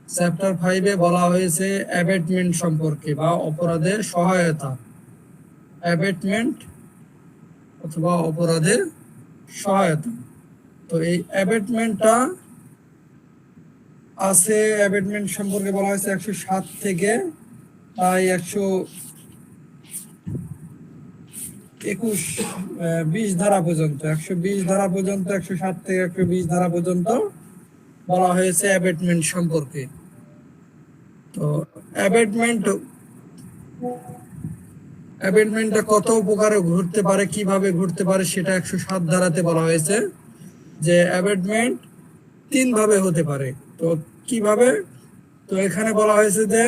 Chapter 5-এ বলা হয়েছে abetment সম্পর্কে বা অপরাধের সহায়তা। অ্যাবেটমেন্ট অথবা অপরাধের সহায়তা। তো এই অ্যাবেটমেন্টটা আছে, অ্যাবেটমেন্ট সম্পর্কে বলা হয়েছে 107 থেকে প্রায় 121 ধারা পর্যন্ত, 120 ধারা পর্যন্ত, 107 থেকে 120 ধারা পর্যন্ত বলা হয়েছে অ্যাবেটমেন্ট সম্পর্কে। তো অ্যাবেটমেন্টটা কত প্রকারে ঘটতে পারে, কিভাবে ঘটতে পারে সেটা 107 ধারাতে বলা হয়েছে যে অ্যাবেটমেন্ট 3 ভাবে হতে পারে। তো কিভাবে? তো এখানে বলা হয়েছে যে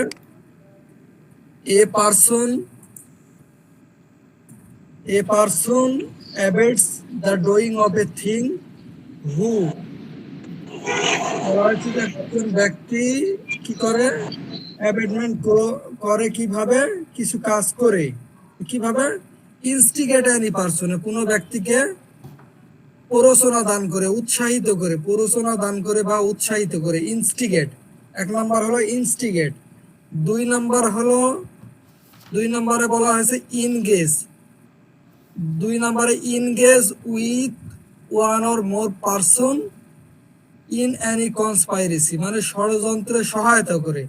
a person abets the doing of a thing who, বলা হয়েছে যে একজন ব্যক্তি কি করে, অ্যাবেটমেন্ট করে কিভাবে, কিছু কাজ করে কিভাবে, ইনস্টিগেট এনি পারসন, কোনো ব্যক্তিকে প্ররোচনা দান করে, উৎসাহিত করে, প্ররোচনা দান করে বা উৎসাহিত করে, ইনস্টিগেট। 1 নম্বর হলো ইনস্টিগেট। 2 নম্বরে বলা হয়েছে ইনগেজ। 2 নম্বরে engage with one or more person in Annie conspiracy, মানে ষড়যন্ত্রে সহায়তা করে।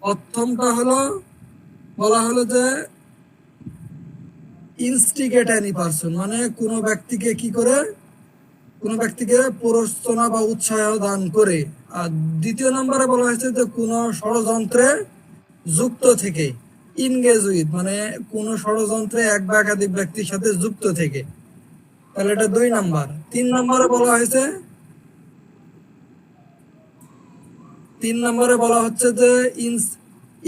প্রথমটা হলো বলা হলো যে ইনস্টিগেট অ্যানি পারসন, মানে কোনো ব্যক্তিকে কি করে, কোনো ব্যক্তিকে প্ররোচনা বা উৎসাহ দান করে। আর 2 নম্বরে বলা হয়েছে যে কোনো ষড়যন্ত্রে যুক্ত থেকে, ইনগেজ উইথ, মানে কোনো ষড়যন্ত্রে এক বা একাধিক ব্যক্তির সাথে যুক্ত থেকে, তাহলে এটা 2 নম্বর। 3 নম্বরে বলা হয়েছে, 3 নম্বরে বলা হচ্ছে যে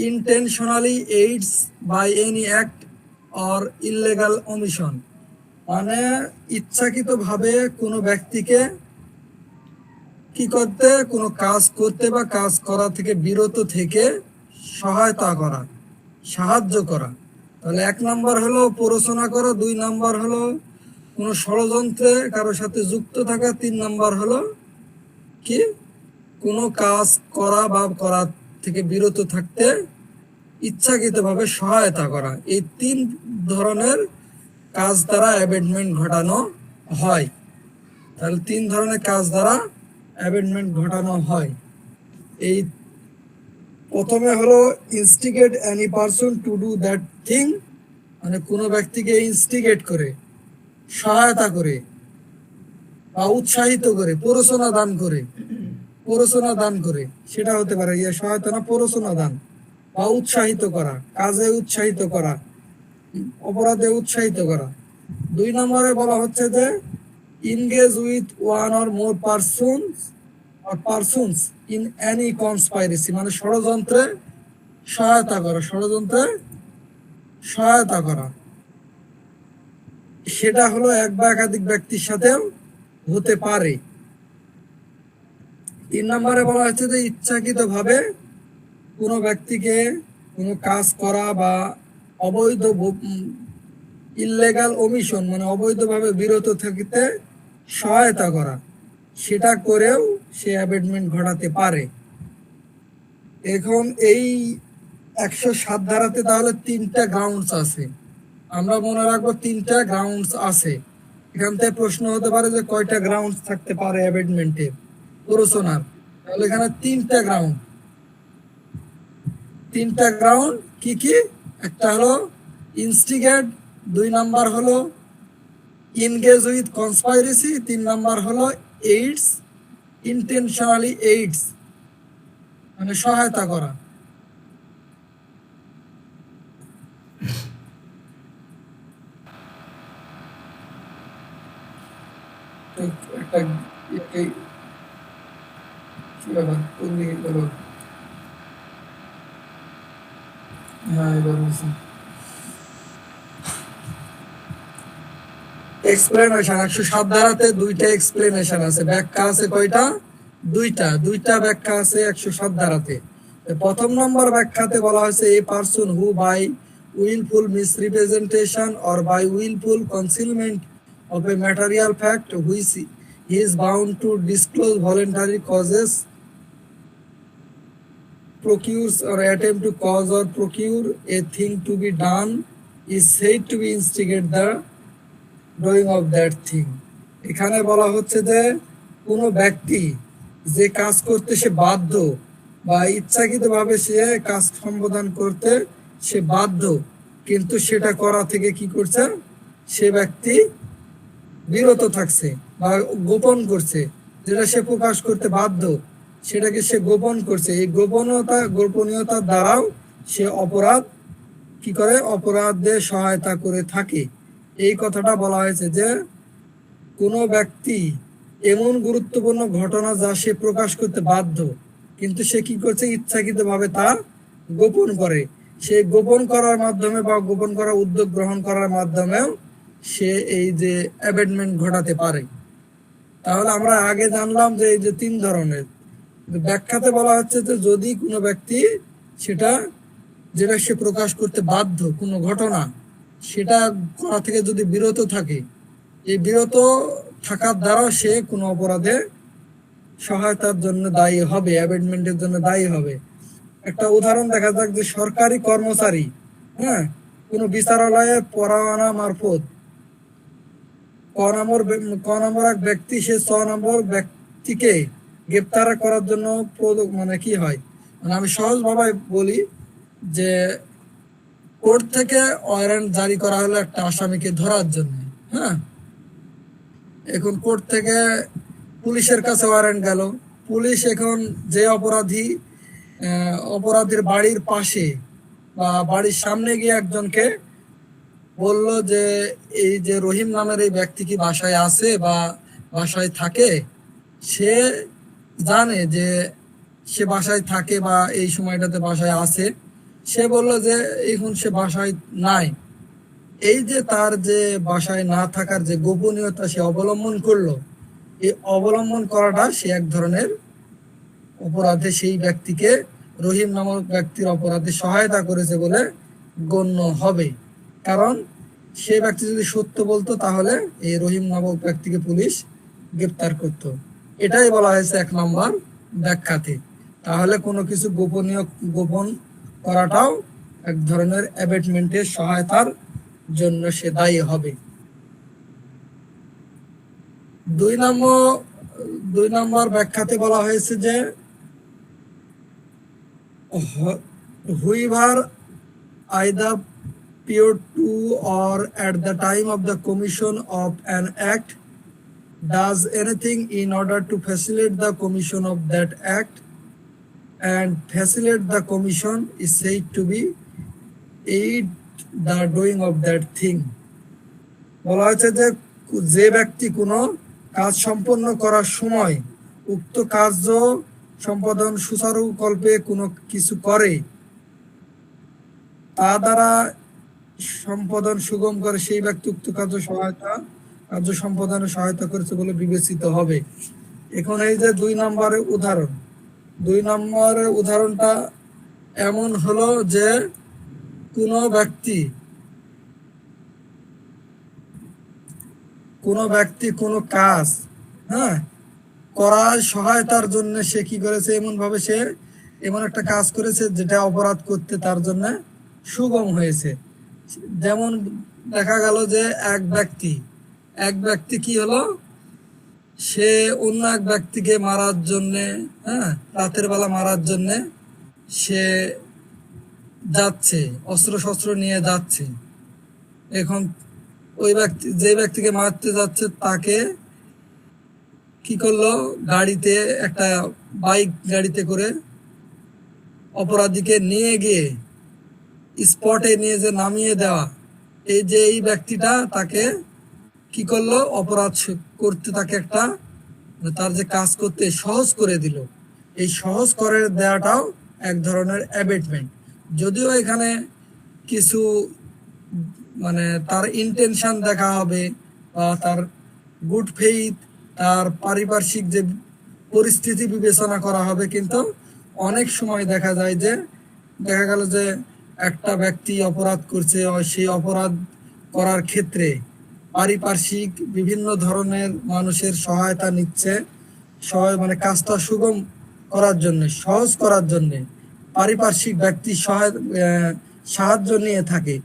intentionally aids by any act or illegal omission, মানে ইচ্ছাকৃত ভাবে কোনো ব্যক্তিকে কি করতে, কোনো কাজ করতে বা কাজ করা থেকে বিরত থেকে সহায়তা করা, সাহায্য করা। তাহলে 1 নম্বর হলো প্ররোচনা করা, 2 নম্বর হলো কোনো ষড়যন্ত্রে কারোর সাথে যুক্ত থাকা, 3 নম্বর হলো কি, কোনো কাজ করা বা করা থেকে বিরত থাকতে ইচ্ছাকৃতভাবে সহায়তা করা। এই 3 ধরনের কাজ দ্বারা অ্যাবেটমেন্ট ঘটানো হয়। তাহলে 3 ধরনের কাজ দ্বারা অ্যাবেটমেন্ট ঘটানো হয়। এই প্রথমে হলো instigate any person to do that thing, মানে কোনো ব্যক্তিকে ইনস্টিগেট করে, সহায়তা করে বা উৎসাহিত করে, প্ররোচনা দান করে, সেটা হতে পারে সহায়তা না, প্ররোচনা দান বা উৎসাহিত করা, কাজে উৎসাহিত করা, অপরাধে উৎসাহিত করা। 2 নম্বরে বলা হচ্ছে যে engage with one or more persons in any conspiracy, মানে ষড়যন্ত্রে সহায়তা করা, সেটা হলো এক বা একাধিক ব্যক্তির সাথেও হতে পারে। 3 নম্বরে বলা হচ্ছে যে ইচ্ছাকৃতভাবে কোনো ব্যক্তিকে কোনো কাজ করা বা অবৈধ ইললিগাল ওমিশন, মানে অবৈধভাবে বিরত থাকতে সহায়তা করা, সেটা করেও সে অ্যাবেটমেন্ট ঘটাতে পারে। এখন এই 107 ধারাতে তাহলে 3টা গ্রাউন্ডস আছে, আমরা মনে রাখবো 3টা গ্রাউন্ডস আছে। এখান থেকে প্রশ্ন হতে পারে যে কয়টা গ্রাউন্ডস থাকতে পারে অ্যাবেটমেন্টের, প্ররোচনার। তাহলে এখানে 3টা গ্রাউন্ড কি কি? একটা হলো ইনস্টিগেট, 2 নাম্বার হলো ইনগেজ উইথ কনস্পাইরেসি, 3 নাম্বার হলো এইডস, ইন্টেনশনালি এইডস, মানে সহায়তা করা। একটা কি ব্যাপার, কোন দিকে গেল? হ্যাঁ, এবার বুঝছি। এক্সপ্লেনেশন 107 ধারাতে 2টা এক্সপ্লেনেশন আছে, ব্যাখ্যা আছে কয়টা? 2টা ব্যাখ্যা আছে 107 ধারাতে। প্রথম নম্বর ব্যাখ্যাতে বলা হয়েছে a person who by willful misrepresentation or by willful concealment of a material fact which he is bound to disclose voluntary causes procures or attempt to cause or procure a thing to be done is said to be instigate the doing of that thing. এখানে বলা হচ্ছে যে কোনো ব্যক্তি যে কাজ করতে সে বাধ্য বা ইচ্ছাকৃতভাবে সে কাজ সম্পাদন করতে সে বাধ্য, কিন্তু সেটা করা থেকে কি করছে সে ব্যক্তি বিরত থাকছে বা গোপন করছে। যেটা সে প্রকাশ করতে বাধ্য সেটাকে সে গোপন করছে। এই গোপনীয়তার দ্বারাও সে অপরাধ কি করে, অপরাধে সহায়তা করে থাকে। এই কথাটা বলা হয়েছে যে কোনো ব্যক্তি এমন গুরুত্বপূর্ণ ঘটনা যা সে প্রকাশ করতে বাধ্য, কিন্তু সে কি করছে ইচ্ছাকৃতভাবে তা গোপন করে। সে গোপন করার মাধ্যমে বা গোপন করার উদ্যোগ গ্রহণ করার মাধ্যমেও সে এই যে অ্যাবেটমেন্ট ঘটাতে পারে। তাহলে আমরা আগে জানলাম যে এই যে 3 ধরনের। ব্যাখ্যাতে বলা হচ্ছে যে যদি কোনো ব্যক্তি সেটা যেটা সে প্রকাশ করতে বাধ্য কোনো ঘটনা, সেটা করা থেকে যদি বিরত থাকে, এই বিরত থাকার দ্বারা সে কোনো অপরাধে সহায়তার জন্য দায়ী হবে, অ্যাবেটমেন্টের জন্য দায়ী হবে। একটা উদাহরণ দেখা যাক যে সরকারি কর্মচারী কোনো বিচারালয়ের পরোয়ানা মারফত ক নম্বর এক ব্যক্তি সে 6 নম্বর ব্যক্তিকে গ্রেপ্তার করার জন্য মানে কি হয়, মানে আমি সহজভাবে বলি যে কোর্ট থেকে ওয়ারেন্ট জারি করা হলো একটা আসামিকে ধরার জন্য। এখন কোর্ট থেকে পুলিশের কাছে ওয়ারেন্ট গেল। পুলিশ এখন যে অপরাধীর বাড়ির পাশে বা বাড়ির সামনে গিয়ে একজনকে বলল যে এই যে রহিম নামের এই ব্যক্তি কি বাসায় আছে বা বাসায় থাকে। সে জানে যে সে বাসায় থাকে বা এই সময়টাতে বাসায় আছে। সে বলল যে এখন সে বাসায় নাই। এই যে তার যে বাসায় না থাকার যে গোপনীয়তা সে অবলম্বন করলো, এই অবলম্বন করাটা সে এক ধরনের অপরাধে সেই ব্যক্তিকে, রহিম নামক ব্যক্তির অপরাধে সহায়তা করেছে বলে গণ্য হবে। কারণ সে ব্যক্তি যদি সত্য বলতো তাহলে এই রহিম নামক ব্যক্তিকে পুলিশ গ্রেপ্তার করত। এটাই বলা হয়েছে 1 নম্বর ব্যাখ্যাতে। তাহলে কোনো কিছু গোপন করাটাও এক ধরনের অ্যাবেটমেন্টের সহায়তার জন্য সে দায়ী হবে। 2 নম্বর ব্যাখ্যাতে বলা হয়েছে যে whoever either prior to or at the time of the commission of an act does anything in order to facilitate the commission of that act and facilitate the commission is said to be aid the doing of that thing. বলা হয়েছে যে ব্যক্তি কোনো কাজ সম্পন্ন করার সময় উক্ত কার্য সম্পাদন সুচারুকল্পে কোনো কিছু করে, তা দ্বারা সম্পাদন সুগম করে, সেই ব্যক্তি উক্ত কার্য সম্পাদনে সহায়তা করেছে বলে বিবেচিত হবে। এখন এই যে 2 নম্বরের উদাহরণটা এমন হলো যে কোনো ব্যক্তি কোনো কাজ করার সহায়তার জন্য সে কি করেছে, এমন একটা কাজ করেছে যেটা অপরাধ করতে তার জন্য সুগম হয়েছে। যেমন দেখা গেল যে এক ব্যক্তি কি হলো, সে অন্য এক ব্যক্তিকে মারার জন্য রাতের বেলা মারার জন্য সে যাচ্ছে, অস্ত্র নিয়ে যাচ্ছে। এখন ওই যে ব্যক্তিকে মারতে যাচ্ছে তাকে কি করলো, একটা বাইক গাড়িতে করে অপরাধীকে নিয়ে গিয়ে স্পটে নিয়ে যে নামিয়ে দেওয়া, এই ব্যক্তিটা তাকে কি করলো, অপরাধ করতে তাকে তার যে কাজ করতে সহজ করে দিল। এই সহজ করে দেওয়াটাও এক ধরনের অ্যাবেটমেন্ট। যদিও এখানে কিছু মানে তার ইন্টেনশন দেখা হবে বা তার গুড ফেইথ, তার পারিপার্শ্বিক যে পরিস্থিতি বিবেচনা করা হবে, কিন্তু অনেক সময় দেখা গেল যে একটা ব্যক্তি অপরাধ করছে, সেই অপরাধ করার ক্ষেত্রে পারিপার্শ্বিক বিভিন্ন ধরনের মানুষের সহায়তা নিচ্ছে, মানে কাজটা সুগম করার জন্য, সহজ করার জন্য। পারিপার্শ্বিক ব্যক্তি সাহায্য নিয়ে থাকে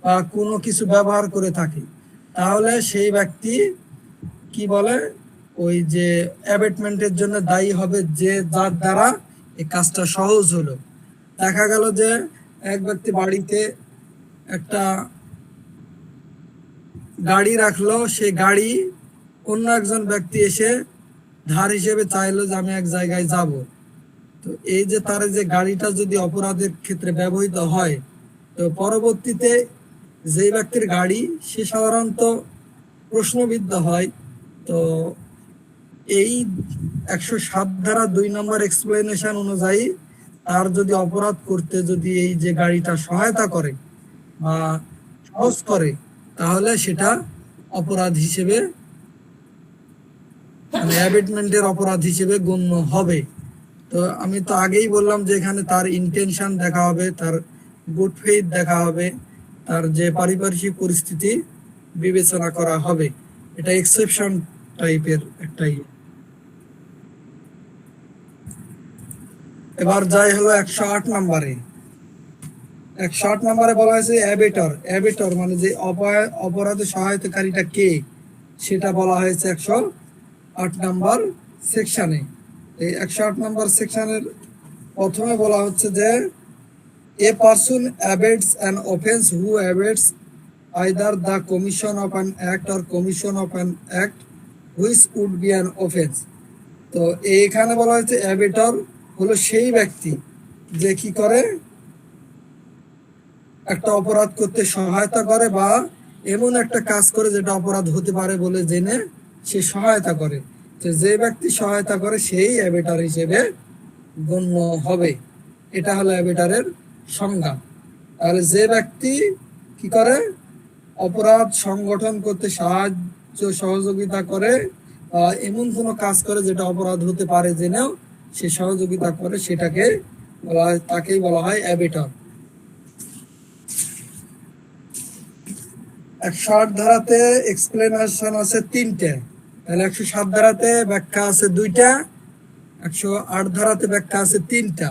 বা কোনো কিছু ব্যবহার করে থাকে, তাহলে সেই ব্যক্তি কি বলে, ওই যে অ্যাবেটমেন্টের জন্য দায়ী হবে, যে যার দ্বারা এই কাজটা সহজ হলো। দেখা গেল যে এক ব্যক্তি বাড়িতে একটা গাড়ি রাখলো, সেই গাড়ি অন্য একজন ব্যক্তি এসে ধার হিসেবে চাইলো যে আমি এক জায়গায় যাব। তো এই যে তার যে গাড়িটা যদি অপরাধের ক্ষেত্রে ব্যবহৃত হয়, তো পরবর্তীতে যে ব্যক্তির গাড়ি সে সাধারণত প্রশ্নবিদ্ধ হয়। তো এই 107 ধারা 2 নম্বর এক্সপ্লেনেশন অনুযায়ী তার যদি অপরাধ করতে যদি এই যে গাড়িটা সহায়তা করে বা সহজ করে, তাহলে সেটা অপরাধ হিসেবে, মানে অ্যাবেটমেন্টের অপরাধ হিসেবে গণ্য হবে। তো আমি তো আগেই বললাম যে এখানে তার ইন্টেনশন দেখা হবে, তার গুড ফেইথ দেখা হবে, তার যে পারিপার্শ্বিক পরিস্থিতি বিবেচনা করা হবে। এটা এক্সেপশন টাইপের একটাই। এবার যাই হলো 108 নম্বরে। 108 নম্বরে বলা হয়েছে অ্যাবেটর। অ্যাবেটর মানে যে অপরাধে সহায়তাকারীটা কে, সেটা বলা হয়েছে 108 নম্বর সেকশনে। এই 108 নম্বর সেকশনের প্রথমে বলা হচ্ছে যে a person abets an offence who abets either the commission of an act or commission of an act which would be an offence. তো এইখানে বলা হয়েছে অ্যাবেটর হলো সেই ব্যক্তি যে কি করে, একটা অপরাধ করতে সহায়তা করে বা এমন একটা কাজ করে যেটা অপরাধ হতে পারে বলে জেনে সে সহায়তা করে। তো যে ব্যক্তি সহায়তা করে সেই অ্যাবেটর হিসেবে গণ্য হবে। এটা হলো অ্যাবেটরের সংজ্ঞা। তাহলে যে ব্যক্তি কি করে, অপরাধ সংগঠন করতে সাহায্য সহযোগিতা করে বা এমন কোনো কাজ করে যেটা অপরাধ হতে পারে জেনেও সে সহযোগিতা করে, সেটাকে বলা হয়, তাকেই বলা হয় অ্যাবেটর। 108 ধারাতে এক্সপ্লেনেশন আছে 3টে, তাহলে 107 ধারাতে ব্যাখ্যা আছে 2টা, 108 ধারাতে ব্যাখ্যা আছে 3টা।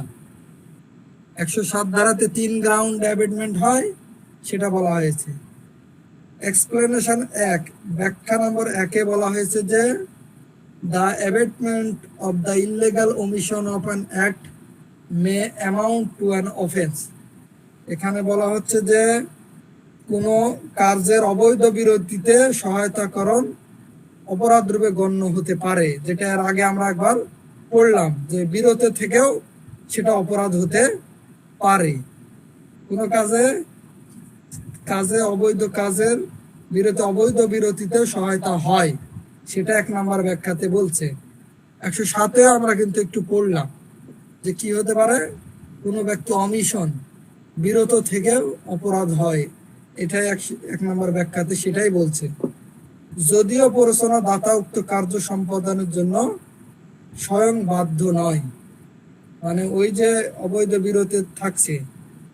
107 ধারাতে 3 গ্রাউন্ড অ্যাবেটমেন্ট হয়, সেটা বলা হয়েছে। এক্সপ্লেনেশন 1, ব্যাখ্যা নম্বর 1-এ বলা হয়েছে যে the abetment of the illegal ওমিশন of an act May amount to an offence. এখানে বলা হচ্ছে যে কোনো কার্যের অবৈধ বিরতিতে সহায়তাকরণ অপরাধ রূপে গণ্য হতে পারে, যেটা এর আগে আমরা একবার পড়লাম যে বিরতি থেকেও সেটা অপরাধ হতে পারে। কোনো কাজে অবৈধ বিরতিতে সহায়তা হয়, সেটা 1 নম্বর ব্যাখ্যাতে বলছে। 107-এ আমরা কিন্তু একটু পড়লাম যে কি হতে পারে, কোনো ব্যক্তি অমিশন বিরত থেকেও অপরাধ হয়, এটাই 1 নম্বর ব্যাখ্যাতে সেটাই বলছে। যদিও প্ররোচনা দাতা উক্ত কার্য সম্পাদনের জন্য স্বয়ং বাধ্য নয়, মানে ওই যে অবৈধ বিরতি থাকছে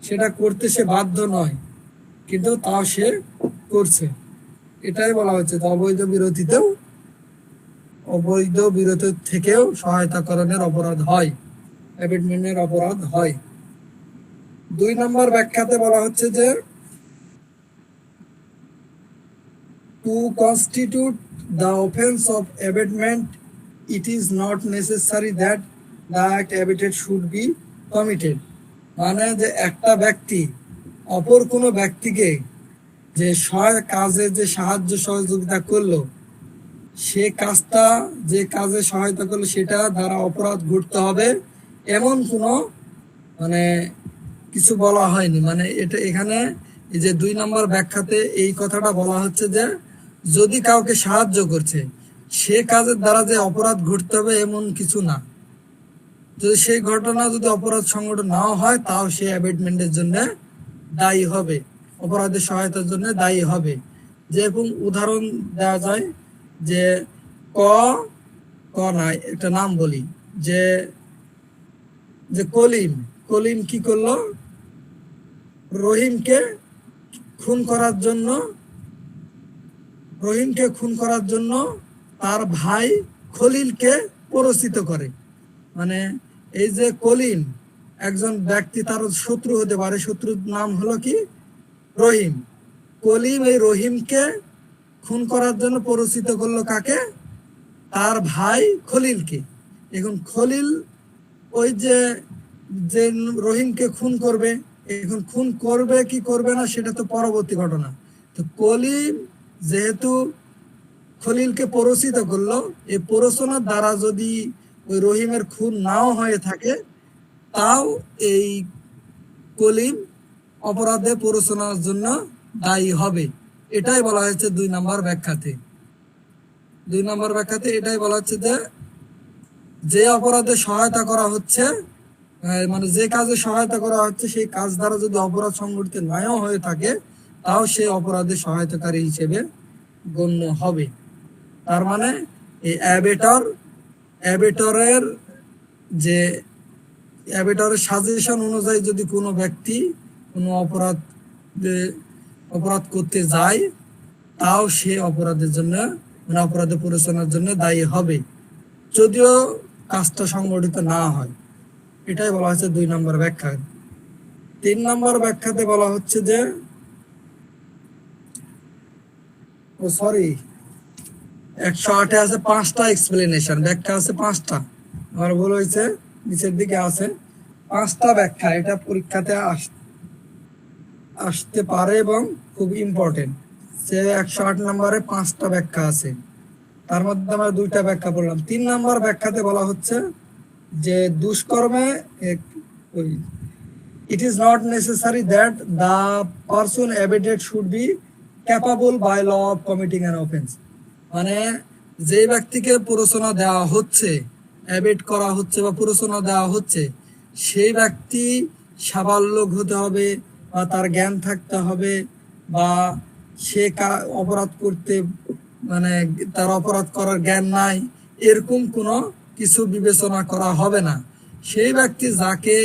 সেটা করতে সে বাধ্য নয়, কিন্তু তাও সে করছে, এটাই বলা হচ্ছে। তো অবৈধ বিরতি থেকেও সহায়তাকরণের অপরাধ হয়, অ্যাবেটমেন্টের অপরাধ হয়। 2 নম্বর ব্যাখ্যাতে বলা হচ্ছে যে to constitute the offence of abetment it is not necessary that the act abetted should be committed. মানে যে একটা ব্যক্তি অপর কোনো ব্যক্তিকে যে কাজে যে সাহায্য সহযোগিতা করলো, সে কাজটা যে কাজে সহায়তা করলো সেটা দ্বারা অপরাধ ঘটতে হবে এমন কোনো মানে কিছু বলা হয়নি। মানে এটা এখানে এই যে 2 নম্বর ব্যাখ্যাতে এই কথাটা বলা হচ্ছে যে যদি কাউকে সাহায্য করছে সে কাজের দ্বারা যে অপরাধ ঘটতে হবে এমন কিছু না। যদি সেই ঘটনা যদি অপরাধ সংগঠন নাও হয়, তাও সে অ্যাবেটমেন্টের জন্য দায়ী হবে, অপরাধের সহায়তার জন্য দায়ী হবে। যেরকম উদাহরণ দেওয়া যায় যে নাই একটা নাম বলি, যে কলিম কি করলো, রহিমকে খুন করার জন্য তার ভাই খলিলকে প্ররোচিত করে। মানে এই যে কলিম একজন ব্যক্তি তার শত্রু হতে পারে, শত্রুর নাম হলো কি রহিম। কলিম এই রহিমকে খুন করার জন্য প্ররোচিত করলো কাকে? তার ভাই খলিলকে। এখন খলিল ওই যে যে রহিমকে খুন করবে, এখন খুন করবে কি করবে না সেটা তো পরবর্তী ঘটনা। তো কলিম যেহেতু খলিলকে প্ররোচিত করলো, এই প্ররোচনার দ্বারা যদি ওই রহিমের খুন নাও হয়ে থাকে, তাও এই কলিম অপরাধে প্ররোচনার জন্য দায়ী হবে। এটাই বলা হয়েছে 2 নম্বর ব্যাখ্যাতে। 2 নম্বর ব্যাখ্যাতে এটাই বলা হচ্ছে যে অপরাধে সহায়তা করা হচ্ছে, মানে যে কাজে সহায়তা করা হচ্ছে সেই কাজ দ্বারা যদি অপরাধ সংঘটিত নাও হয়ে থাকে, তাও সে অপরাধে সহায়তাকারী হিসেবে গণ্য হবে। তার মানে এই অ্যাবেটরের যে অ্যাবেটরের সাজেশন অনুযায়ী যদি কোনো ব্যক্তি কোনো অপরাধ করতে যায়, তাও সে অপরাধের জন্য, মানে অপরাধে প্ররোচনার জন্য দায়ী হবে, যদিও কাজটা সংগঠিত না হয়। এটাই বলা হচ্ছে 2 নম্বর ব্যাখ্যা। 3 নম্বর ব্যাখ্যাতে বলা হচ্ছে যে 108-এ আছে 5টা এক্সপ্লেনেশন, ব্যাখ্যা আছে 5টা। আমার ভুল হয়েছে, নিচের দিকে আছে 5টা ব্যাখ্যা। এটা পরীক্ষাতে আসতে পারে এবং খুব ইম্পর্টেন্ট। যে 108 নম্বরে 5টা ব্যাখ্যা আছে, তার মধ্যে আমরা 2টা ব্যাখ্যা পড়লাম। 3 নম্বর ব্যাখ্যাতে বলা হচ্ছে যে দুষ্কর্মে it is not necessary that the person abated should be capable by law of committing an offense। মানে যে ব্যক্তিকে প্ররোচনা দেওয়া হচ্ছে, অ্যাবেট করা হচ্ছে বা প্ররোচনা দেওয়া হচ্ছে, সেই ব্যক্তি সাবালক হতে হবে বা তার জ্ঞান থাকতে হবে, বা সে অপরাধ করতে, মানে তার অপরাধ করার জ্ঞান নাই, এরকম কোনো কিছু বিবেচনা করা হবে না। সেই ব্যক্তি যাকে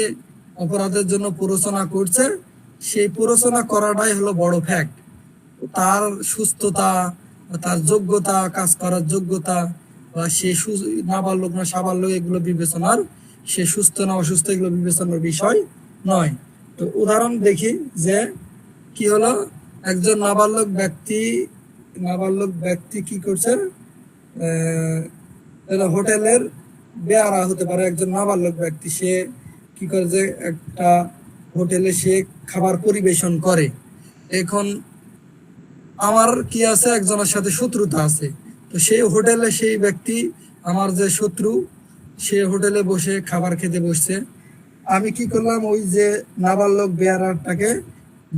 অপরাধের জন্য প্ররোচনা করছে, সেই প্ররোচনা করাটাই হলো বড় ফ্যাক্ট। তার সুস্থতা, তার যোগ্যতা, কাজ করার যোগ্যতা, বা সে নাবালক না সাবালক এগুলো বিবেচনার, সে সুস্থ না অসুস্থ এগুলো বিবেচনার বিষয় নয়। তো উদাহরণ দেখি যে কি হলো, একজন নাবালক ব্যক্তি কি করছে, হোটেলের বেয়ারা হতে পারে একজন নাবালক ব্যক্তি। সে কি করে যে একটা হোটেলে সে খাবার পরিবেশন করে। এখন আমার কি আছে, একজনের সাথে শত্রুতা আছে। তো সেই হোটেলে সেই ব্যক্তি, আমার যে শত্রু, সে হোটেলে বসে খাবার খেতে বসছে। আমি কি করলাম, ওই যে নাবালক বেয়ারাটাকে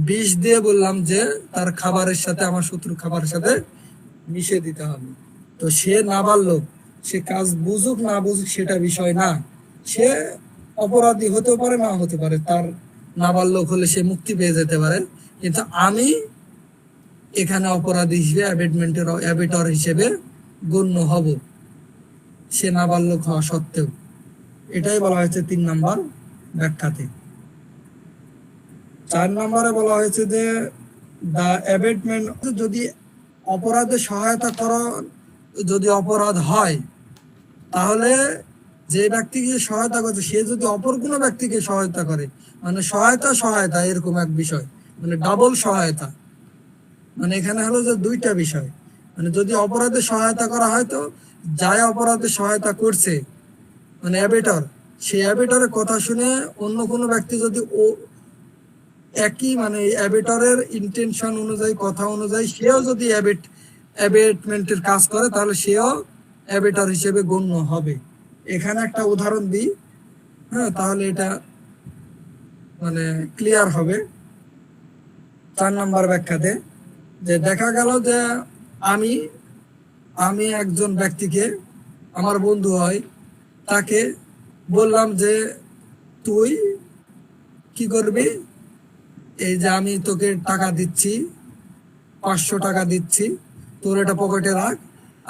বিষ দিয়ে বললাম যে তার খাবারের সাথে, আমার শত্রুর খাবারের সাথে মিশে দিতে হবে। তো সে নাবালক, সে কাজ বুঝুক না বুঝুক সেটা বিষয় না, সে অপরাধী হতে পারে না হতে পারে, তার নাবালক হলে সে মুক্তি পেয়ে যেতে পারে। কিন্তু আমি এখানে অপরাধী হিসেবে অ্যাবেটর হিসেবে গণ্য হব, সে নাবালক হওয়া সত্ত্বেও। এটাই বলা হয়েছে 3 নম্বর ব্যাখ্যাতে। 4 নম্বরে বলা হয়েছে যে দ্য অ্যাবেটমেন্ট, যদি অপরাধে সহায়তা করো, যদি অপরাধ হয়, তাহলে যে ব্যক্তিকে সহায়তা করছে সে যদি অপর কোনো ব্যক্তিকে সহায়তা করে, মানে সহায়তা এরকম এক বিষয়, মানে ডাবল সহায়তা। মানে এখানে হলো যে 2টা বিষয়, মানে যদি অপরাধে সহায়তা করা হয়, তো যাই অপরাধে সহায়তা করছে, মানে অ্যাবেটর, সেই অ্যাবেটরের কথা শুনে অন্য কোনো ব্যক্তি যদি একই, মানে অ্যাবেটরের ইন্টেনশন অনুযায়ী, কথা অনুযায়ী সেও যদি অ্যাবেটমেন্টের কাজ করে, তাহলে সেও অ্যাবেটর হিসেবে গণ্য হবে। এখানে একটা উদাহরণ দিই, হ্যাঁ, তাহলে এটা মানে ক্লিয়ার হবে। 4 নম্বর ব্যাখ্যাতে যে দেখা গেল যে আমি একজন ব্যক্তিকে, আমার বন্ধু হয়, তাকে বললাম যে তুই কি করবি, এই যে আমি তোকে টাকা দিচ্ছি, 500 টাকা দিচ্ছি, তোর এটা পকেটে রাখ,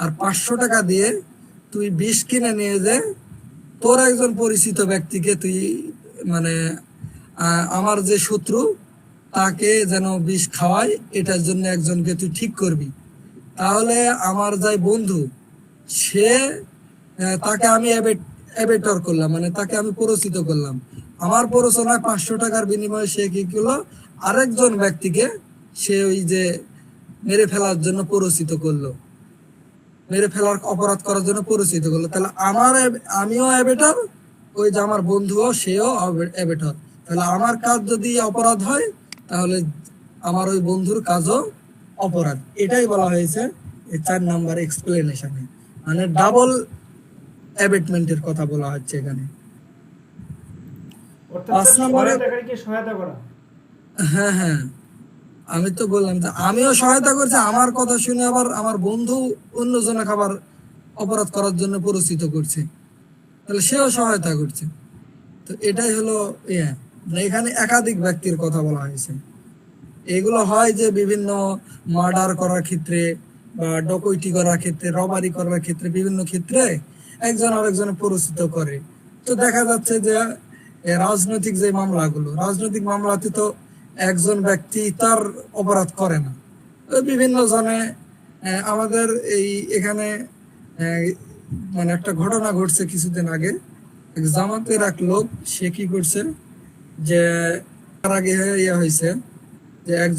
আর 500 টাকা দিয়ে তুই বিষ কিনে নিয়ে যে তোর একজন পরিচিত ব্যক্তিকে তুই, মানে আমার যে শত্রু তাকে যেন বিষ খাওয়াই, এটার জন্য একজনকে তুই ঠিক করবি। তাহলে আমার যাই বন্ধু, সে তাকে আমি এবেটর করলাম, মানে তাকে আমি প্ররোচিত করলাম। আমার প্ররোচনায় 500 টাকার বিনিময়ে সে কি করলো, আরেকজন ব্যক্তিকে সে ওই যে মেরে ফেলার জন্য প্ররোচিত করলো, মেরে ফেলার অপরাধ করার জন্য প্ররোচিত করলো। তাহলে আমিও এবেটর, ওই যে আমার বন্ধুও সেও এবেটর। তাহলে আমার কাজ যদি অপরাধ হয়, তাহলে আমার ওই বন্ধুর কাজও অপরাধ। এটাই বলা হয়েছে 4 নাম্বার এক্সপ্লেনেশনে, মানে ডাবল অ্যাবেটমেন্টের কথা বলা হচ্ছে এখানে। 5 নম্বরে সহায়তা করা। হ্যাঁ হ্যাঁ, আমি তো বললাম যে আমিও সহায়তা করছি, আমার কথা শুনে আবার আমার বন্ধু অন্যজনে খাবার অপরাধ করার জন্য প্ররোচিত করছে, তাহলে সেও সহায়তা করছে। তো এটাই হলো এখানে একাধিক ব্যক্তির কথা বলা হয়েছে। এগুলো হয় যে বিভিন্ন মার্ডার করার ক্ষেত্রে বা ডকাইতি করার ক্ষেত্রে, রবারি করার ক্ষেত্রে, বিভিন্ন ক্ষেত্রে একজন আরেকজনের প্ররোচিত করে। তো দেখা যাচ্ছে যে রাজনৈতিক যে মামলাগুলো, রাজনৈতিক মামলাতে তো একজন ব্যক্তি তার অপরাধ করে না, বিভিন্ন জনে আমাদের এই এখানে মানে একটা ঘটনা ঘটছে কিছুদিন আগে। জামাতের এক লোক, সে কি করছে যে তার আগে ইয়ে হয়েছে যে এক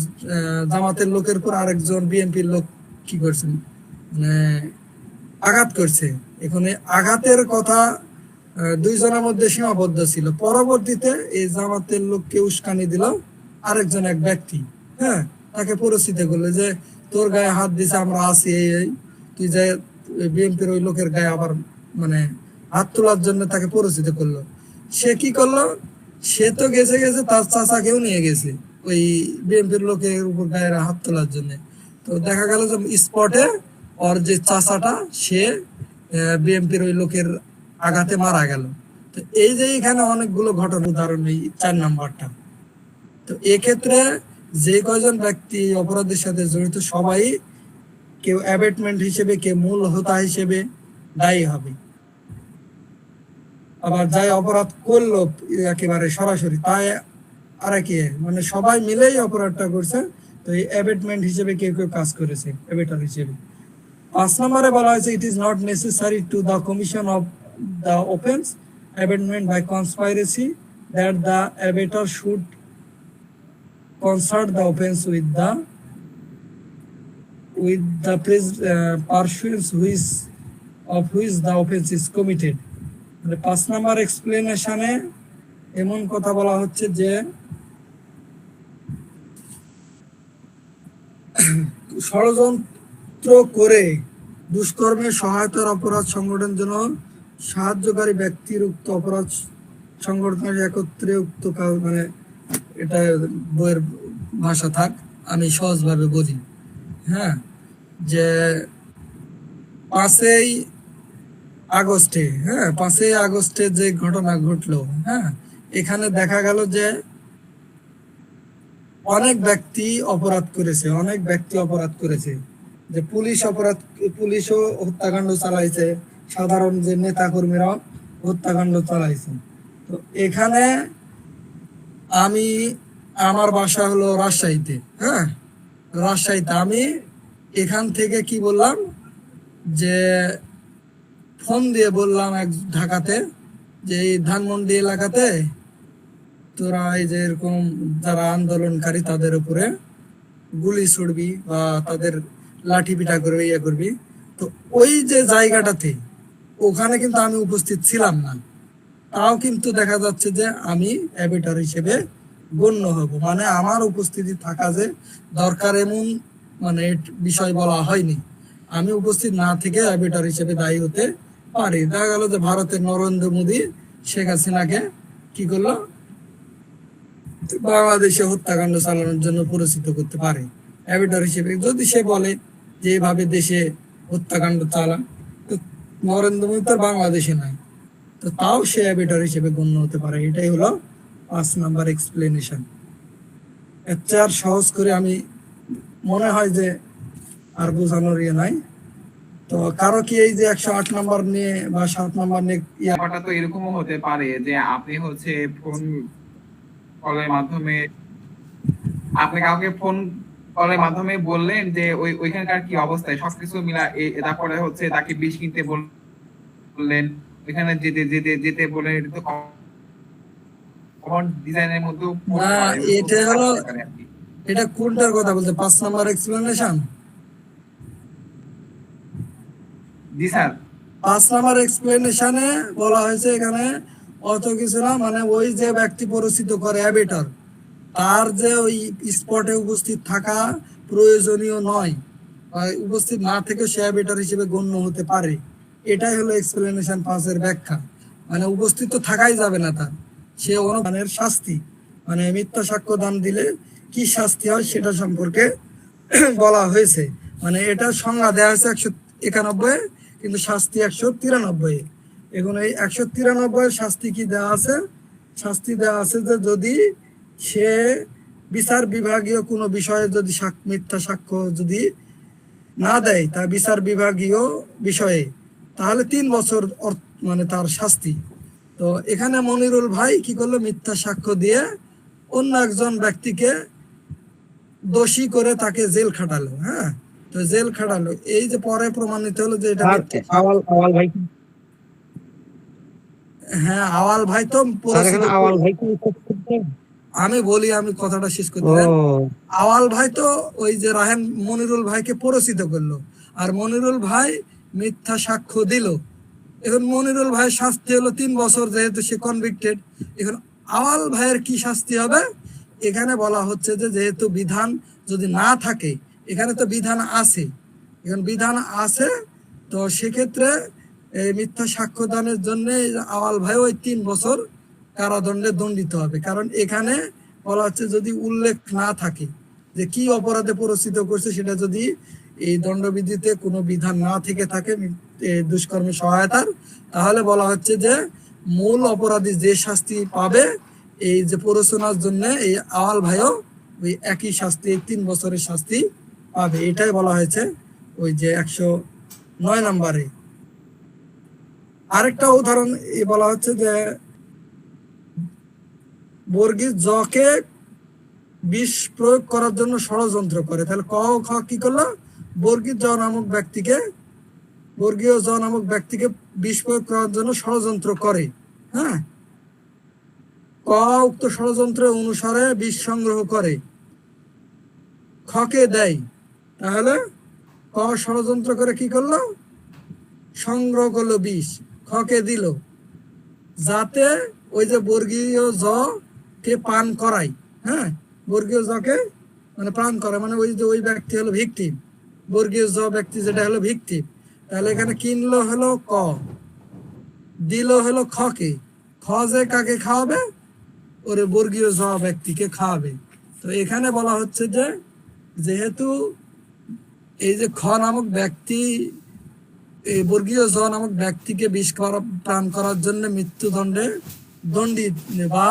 জামাতের লোকের পর আরেকজন বিএনপির লোক কি করছেন, মানে আঘাত করছে। এখানে আঘাতের কথা দুইজনের মধ্যে সীমাবদ্ধ ছিল। পরবর্তীতে এই জামাতের লোককে উস্কানি দিল আরেকজন এক ব্যক্তি, হ্যাঁ, তাকে পরিচিত করলো যে তোর গায়ে হাত দিছে, আমরা আছি, এই তুই যে বিএনপির ওই লোকের গায়ে আবার মানে হাত তোলার জন্য তাকে পরিচিত করলো। সে কি করলো, সে তো গেছে গেছে তার চাচাকেও নিয়ে গেছে ওই বিএনপির লোকের উপর গায়ে হাত তোলার জন্য। তো দেখা গেল যে স্পটে ওর যে চাচাটা সে বিএনপির ওই লোকের আঘাতে মারা গেল। তো এই যে এখানে অনেকগুলো ঘটনা উদাহরণ, এই 4 নাম্বারটা। তো এক্ষেত্রে যে কয়জন ব্যক্তি অপরাধের সাথে জড়িত সবাই কেউ অ্যাবেটমেন্ট হিসেবে, কেউ মূল হোতা হিসেবে দায়ী হবে। আবার যাই অপরাধ করলো একেবারে সরাসরি তাই আরেকে, মানে সবাই মিলেই অপরাধটা করছে। তো এই অ্যাবেটমেন্ট হিসেবে কেউ কেউ কাজ করেছে অ্যাবেটর হিসেবে। 5 নম্বরে বলা হয়েছে it is not necessary to the commission of the offence abetment by conspiracy that the abettor should concert the offence with the pursuance which the offence is committed. 5 number এক্সপ্লেনেশনে এমন কথা বলা হচ্ছে যে ষড়যন্ত্র করে দুষ্কর্মের সহায়তার অপরাধ সংগঠনের জন্য সাহায্যকারী ব্যক্তির উক্ত অপরাধ সংগঠনের একত্রে উক্ত মানে এটা বইয়ের ভাষা থাক, আমি সহজভাবে বলি। হ্যাঁ, যে 5ই আগস্টে, হ্যাঁ 5ই আগস্টে যে ঘটনা ঘটলো, হ্যাঁ, এখানে দেখা গেল যে অনেক ব্যক্তি অপরাধ করেছে, অনেক ব্যক্তি অপরাধ করেছে। যে পুলিশও হত্যাকাণ্ড চালাইছে, সাধারণ যে নেতা কর্মীরাও হত্যাকাণ্ড চালাইছে। তো এখানে আমার বাসা হলো রাজশাহীতে, হ্যাঁ রাজশাহীতে আমি এখান থেকে কি বললাম যে ফোন দিয়ে বললাম এক ঢাকাতে যে এই ধানমন্ডি এলাকাতে তোরা এই যে এরকম যারা আন্দোলনকারী তাদের উপরে গুলি ছুড়বি বা তাদের লাঠি পিটা করবি, ইয়ে করবি। তো ওই যে জায়গাটাতে ওখানে কিন্তু আমি উপস্থিত ছিলাম না, তাও কিন্তু দেখা যাচ্ছে যে আমি অ্যাবেটর হিসেবে গণ্য হব, মানে আমার উপস্থিতি থাকা যে দরকার এমন মানে বিষয় বলা হয়নি। আমি উপস্থিত না থেকে অ্যাবেটর হিসেবে দায়ী হতে পারি। দেখা গেল যে ভারতের নরেন্দ্র মোদী শেখ হাসিনাকে কি করলো, বাংলাদেশে হত্যাকাণ্ড চালানোর জন্য পরিচিত করতে পারে অ্যাবেটর হিসেবে। যদি সে বলে যে এভাবে দেশে হত্যাকাণ্ড চালান, তো নরেন্দ্র মোদী তো বাংলাদেশে নাই, তো তাও সে অ্যাবেটর হিসেবে গণ্য হতে পারে। এটাই হলো 5 নাম্বার এক্সপ্লেনেশন। এর চেয়ে আর সহজ করে আমি মনে হয় যে আর বোঝানোর ইয়ে নাই। তো কারো কি এই যে 108 নাম্বার নিয়ে বা 7 নাম্বার নিয়ে ব্যাপারটা তো এরকমও হতে পারে যে আপনি হচ্ছে ফোন কলের মাধ্যমে আপনি কাউকে ফোন কলের মাধ্যমে বললেন যে ওইখানকার কি অবস্থায় সবকিছু মিলা, তারপরে হচ্ছে তাকে বিষ কিনতে বললেন, ওইখানে যেতে যেতে যেতে বলে এটা তো কমন ডিজাইনের মধ্যেও পড়তে না, পারে, এটা হলো, আসতে পারে আর কি। এটা কোনটার কথা বলতে, 5 নাম্বার এক্সপ্লেনেশন? জি স্যার। 5 নাম্বার এক্সপ্লেনেশনে বলা হয়েছে এখানে অত কিছু না, মানে ওই যে ব্যক্তি পরিচিত করে অ্যাবেটর, তার যে ওই স্পটে উপস্থিত থাকা প্রয়োজনীয় নয়, বা উপস্থিত না থেকে সে অ্যাবেটর হিসেবে গণ্য হতে পারে। এটাই হলো এক্সপ্লেনেশন 5-এর ব্যাখ্যা। মানে উপস্থিত তো থাকাই যাবে না তার, সে অনুমানের শাস্তি, মানে মিথ্যা সাক্ষ্য দান দিলে কি শাস্তি হয় সেটা সম্পর্কে বলা হয়েছে। মানে এটার সংজ্ঞা দেওয়া হয়েছে 191, কিন্তু শাস্তি 193। এখন এই 193 শাস্তি কি দেওয়া আছে? শাস্তি দেওয়া আছে যে যদি সে বিচার বিভাগীয় কোনো বিষয়ে যদি মিথ্যা সাক্ষ্য যদি না দেয় তা বিচার বিভাগীয় বিষয়ে, তাহলে 3 বছর মানে তার শাস্তি। তো এখানে মনিরুল ভাই কি করলো, মিথ্যা সাক্ষ্য দিয়ে অন্য একজন ব্যক্তিকে দোষী করে তাকে জেল খাটালো। হ্যাঁ, তো জেল খাটালো, এই যে পরে প্রমাণিত হলো যে এটা স্যার মিথ্যা। আওয়াল ভাই, হ্যাঁ, আওয়াল ভাই তো স্যার এখানে পরিচিত। আওয়াল ভাই কি করতেছেন? আমি বলি, আমি কথাটা শেষ করতে ও দেন। আওয়াল ভাই তো ওই যে রাহেন মনিরুল ভাইকে পরিচিত করলো, আর মনিরুল ভাই মিথ্যা সাক্ষ্য দিল। এখন মনিরুল ভাই শাস্তি হলো 3 বছর, যেহেতু সে কনভিক্টেড। এখন আওয়াল ভাইয়ের কি শাস্তি হবে? এখানে বলা হচ্ছে যে যেহেতু বিধান যদি না থাকে, এখানে তো বিধান আছে, এখন বিধান আছে, তো সেক্ষেত্রে এই মিথ্যা সাক্ষ্য দানের জন্য আওয়াল ভাই ওই 3 বছর কারাদণ্ডে দণ্ডিত হবে। কারণ এখানে বলা হচ্ছে যদি উল্লেখ না থাকে যে কি অপরাধে পরিচিত করছে, সেটা যদি এই দণ্ডবিধিতে কোনো বিধান না থেকে থাকে দুষ্কর্মে সহায়তার, তাহলে বলা হচ্ছে যে মূল অপরাধী যে শাস্তি পাবে, এই যে প্ররোচনার জন্য এই আওয়াল ভাইও ওই একই শাস্তি, 3 বছরের শাস্তি পাবে। এটাই বলা হয়েছে ওই যে 109 নম্বরে। আরেকটা উদাহরণ বলা হচ্ছে যে বর্গীর জকে বিষ প্রয়োগ করার জন্য ষড়যন্ত্র করে। তাহলে ক খ কি করলো, বর্গীর জ নামক ব্যক্তিকে, বর্গীয় জ নামক ব্যক্তিকে বিষ প্রয়োগ করার জন্য ষড়যন্ত্র করে। হ্যাঁ, ক উক্ত ষড়যন্ত্রের অনুসারে বিষ সংগ্রহ করে, খকে দেয়। তাহলে ক ষড়যন্ত্র করে কি করলো, সংগ্রহ করলো বিষ, খকে দিল, যাতে ওই যে বর্গীয় জ কে পান করায়। হ্যাঁ, বর্গীয় জ কে মানে পান করায়, মানে ওই যে ওই ব্যক্তি হলো ভিকটিম, বর্গীয় জ ব্যক্তি যেটা হলো ভিকটিম। তাহলে এখানে কিনলো হলো ক, দিল হলো খকে, খ যে কাকে খাওয়াবে, ওরে বর্গীয় জ ব্যক্তিকে খাওয়াবে। তো এখানে বলা হচ্ছে যে যেহেতু এই যে খ নামক ব্যক্তি এই বর্গীয় জ নামক ব্যক্তিকে বিষ পান করার জন্য মৃত্যুদণ্ডে দণ্ডিত, বা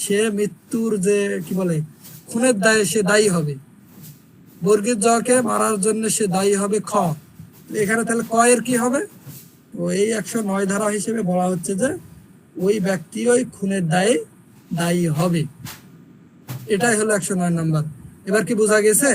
সে মৃত্যুর যে কি বলে খুনের দায়ে সে দায়ী হবে, বর্গীয় জকে মারার জন্য সে দায়ী হবে খ। এখানে তাহলে ক এর কি হবে? তো এই 109 ধারা হিসেবে বলা হচ্ছে যে ওই ব্যক্তি ওই খুনের দায়ে দায়ী হবে। এটাই হলো 109 নম্বর। এবার কি বোঝা গেছে?